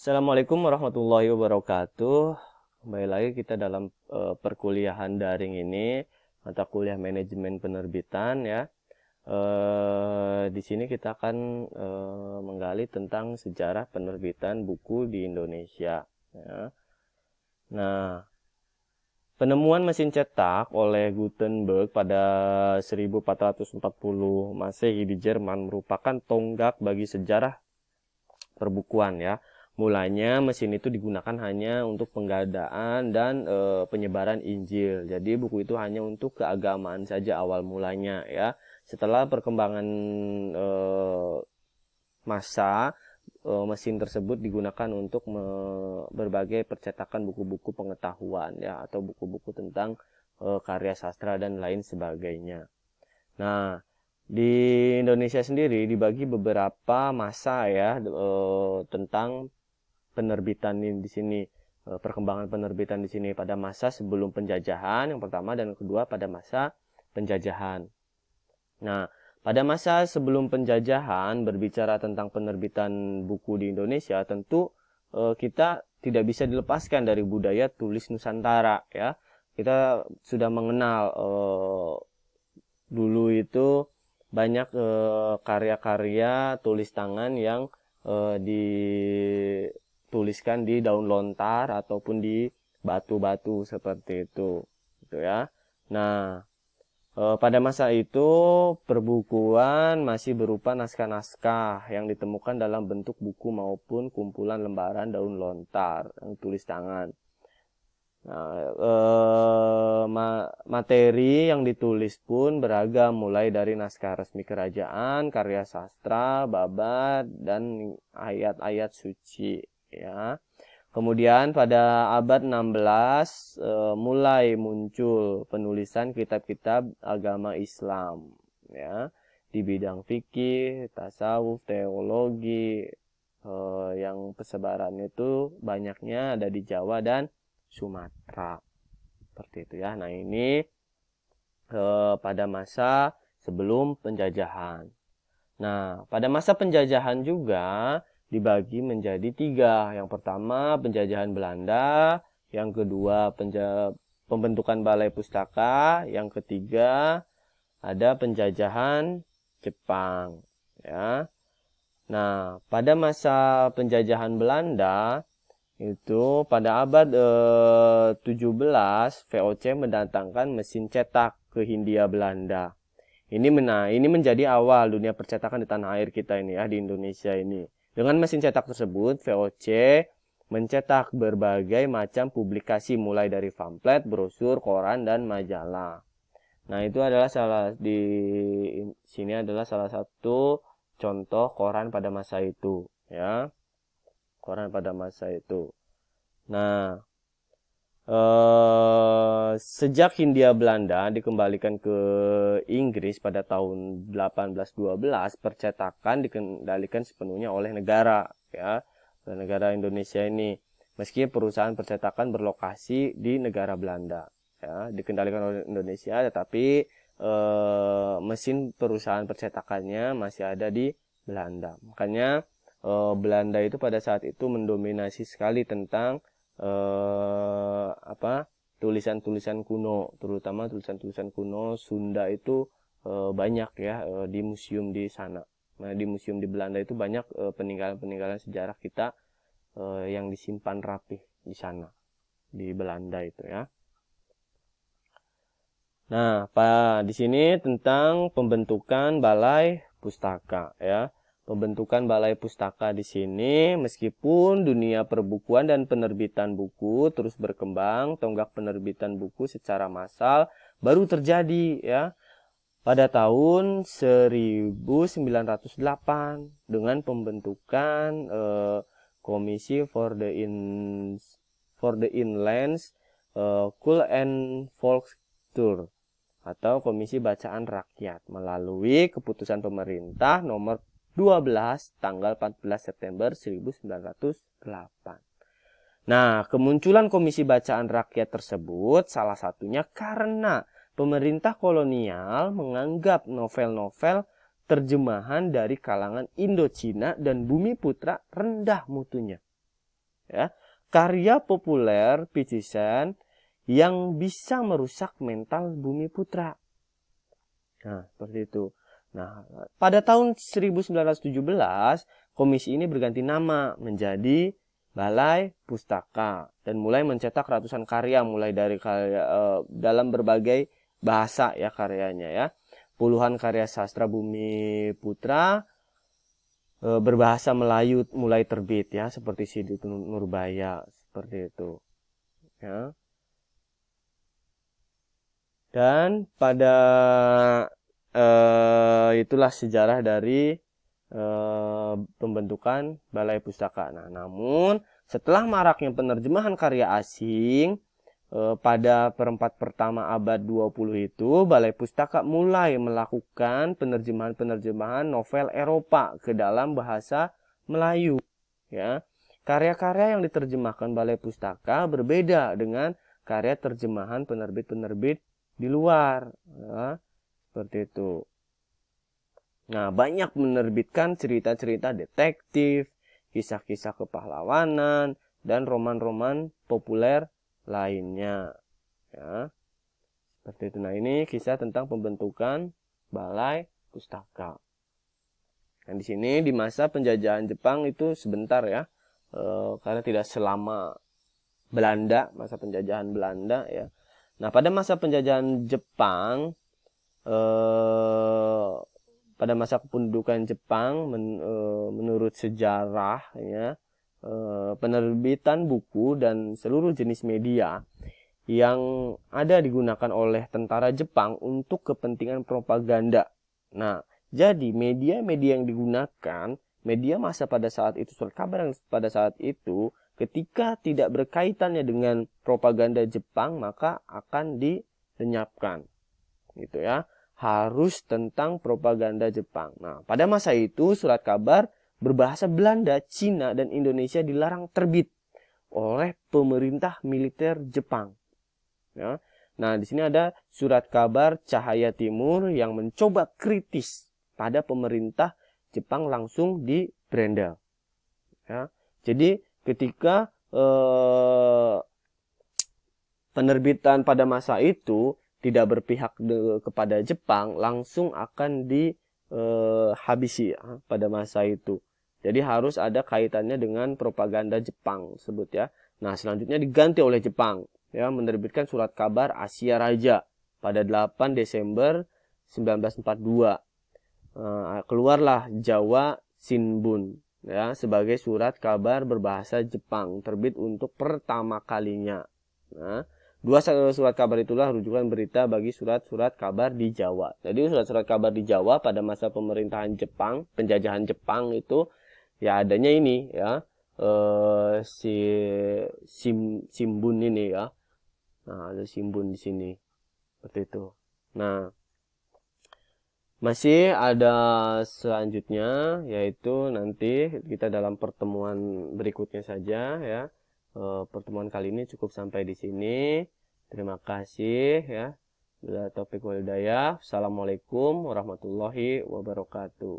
Assalamualaikum warahmatullahi wabarakatuh. Kembali lagi kita dalam perkuliahan daring ini, mata kuliah manajemen penerbitan ya. Di sini kita akan menggali tentang sejarah penerbitan buku di Indonesia. Ya. Nah, penemuan mesin cetak oleh Gutenberg pada 1440 Masehi di Jerman merupakan tonggak bagi sejarah perbukuan ya. Mulanya mesin itu digunakan hanya untuk penggadaan dan penyebaran Injil. Jadi buku itu hanya untuk keagamaan saja awal mulanya ya. Setelah perkembangan masa, mesin tersebut digunakan untuk berbagai percetakan buku-buku pengetahuan ya, atau buku-buku tentang karya sastra dan lain sebagainya. Nah, di Indonesia sendiri dibagi beberapa masa ya tentang penerbitan di sini, perkembangan penerbitan di sini pada masa sebelum penjajahan yang pertama, dan yang kedua pada masa penjajahan. Nah, pada masa sebelum penjajahan berbicara tentang penerbitan buku di Indonesia, tentu kita tidak bisa dilepaskan dari budaya tulis Nusantara ya. Kita sudah mengenal dulu itu banyak karya-karya tulis tangan yang dituliskan di daun lontar ataupun di batu-batu seperti itu, gitu ya. Nah, pada masa itu perbukuan masih berupa naskah-naskah yang ditemukan dalam bentuk buku maupun kumpulan lembaran daun lontar yang tulis tangan. Nah, materi yang ditulis pun beragam, mulai dari naskah resmi kerajaan, karya sastra, babat, dan ayat-ayat suci ya. Kemudian pada abad 16 mulai muncul penulisan kitab-kitab agama Islam ya, di bidang fikih, tasawuf, teologi, yang persebarannya itu banyaknya ada di Jawa dan Sumatera, seperti itu ya. Nah, ini pada masa sebelum penjajahan. Nah, pada masa penjajahan juga dibagi menjadi tiga. Yang pertama penjajahan Belanda, yang kedua pembentukan balai pustaka, yang ketiga ada penjajahan Jepang ya. Nah, pada masa penjajahan Belanda itu pada abad 17 VOC mendatangkan mesin cetak ke Hindia Belanda. Ini menjadi awal dunia percetakan di tanah air kita ini ya, di Indonesia ini. Dengan mesin cetak tersebut, VOC mencetak berbagai macam publikasi mulai dari pamflet, brosur, koran, dan majalah. Nah, itu adalah sini adalah salah satu contoh koran pada masa itu ya. Koran pada masa itu. Nah, sejak Hindia Belanda dikembalikan ke Inggris pada tahun 1812, percetakan dikendalikan sepenuhnya oleh negara ya, negara Indonesia ini. Meski perusahaan percetakan berlokasi di negara Belanda ya, dikendalikan oleh Indonesia, tetapi mesin perusahaan percetakannya masih ada di Belanda. Makanya Belanda itu pada saat itu mendominasi sekali tentang tulisan-tulisan kuno, terutama tulisan-tulisan kuno Sunda itu banyak ya di museum di sana. Nah, di museum di Belanda itu banyak peninggalan-peninggalan sejarah kita yang disimpan rapih di sana, di Belanda itu ya. Nah, di sini tentang pembentukan balai pustaka ya. Pembentukan balai pustaka di sini, meskipun dunia perbukuan dan penerbitan buku terus berkembang, tonggak penerbitan buku secara massal baru terjadi ya pada tahun 1908 dengan pembentukan Komisi for the Inlands School and Volkskultur atau Komisi Bacaan Rakyat melalui keputusan pemerintah nomor 12 tanggal 14 September 1908. Nah, kemunculan Komisi Bacaan Rakyat tersebut salah satunya karena pemerintah kolonial menganggap novel-novel terjemahan dari kalangan Indochina dan Bumi Putra rendah mutunya. ya. Karya populer Picisen yang bisa merusak mental Bumiputra. Nah, seperti itu. Nah, pada tahun 1917, komisi ini berganti nama menjadi Balai Pustaka dan mulai mencetak ratusan karya mulai dari karya dalam berbagai bahasa ya karyanya ya. Puluhan karya sastra Bumiputra berbahasa Melayu mulai terbit ya, seperti Sidi Nurbaya seperti itu ya. Dan pada itulah sejarah dari pembentukan Balai Pustaka. Nah, namun setelah maraknya penerjemahan karya asing pada perempat pertama abad 20 itu, Balai Pustaka mulai melakukan penerjemahan-penerjemahan novel Eropa ke dalam bahasa Melayu. Ya, karya-karya yang diterjemahkan Balai Pustaka berbeda dengan karya terjemahan penerbit-penerbit di luar. Ya, seperti itu. Nah, banyak menerbitkan cerita-cerita detektif, kisah-kisah kepahlawanan, dan roman-roman populer lainnya. Ya, seperti itu. Nah, ini kisah tentang pembentukan Balai Pustaka. Nah, di sini di masa penjajahan Jepang itu sebentar ya, karena tidak selama Belanda, masa penjajahan Belanda ya. Nah, pada masa penjajahan Jepang, pada masa kependudukan Jepang, menurut sejarah ya, penerbitan buku dan seluruh jenis media yang ada digunakan oleh tentara Jepang untuk kepentingan propaganda. Nah, jadi media-media yang digunakan, media massa pada saat itu, surat kabar yang pada saat itu, ketika tidak berkaitannya dengan propaganda Jepang, maka akan dilenyapkan. Gitu ya. Harus tentang propaganda Jepang. Nah, pada masa itu surat kabar berbahasa Belanda, Cina, dan Indonesia dilarang terbit oleh pemerintah militer Jepang. Ya. Nah, di sini ada surat kabar Cahaya Timur yang mencoba kritis pada pemerintah Jepang langsung di Brandel. Ya. Jadi ketika penerbitan pada masa itu tidak berpihak kepada Jepang, langsung akan dihabisi pada masa itu. Jadi harus ada kaitannya dengan propaganda Jepang sebut ya. Nah, selanjutnya diganti oleh Jepang ya, menerbitkan surat kabar Asia Raja pada 8 Desember 1942. Keluarlah Jawa Shinbun ya sebagai surat kabar berbahasa Jepang terbit untuk pertama kalinya. Nah, dua surat kabar itulah rujukan berita bagi surat-surat kabar di Jawa. Jadi surat-surat kabar di Jawa pada masa pemerintahan Jepang, penjajahan Jepang itu ya adanya ini ya, Shimbun ini ya. Nah, ada Shimbun di sini. Seperti itu. Nah, masih ada selanjutnya, yaitu nanti kita dalam pertemuan berikutnya saja ya. Pertemuan kali ini cukup sampai di sini. Terima kasih ya. Bila taufik wal hidayah. Assalamualaikum warahmatullahi wabarakatuh.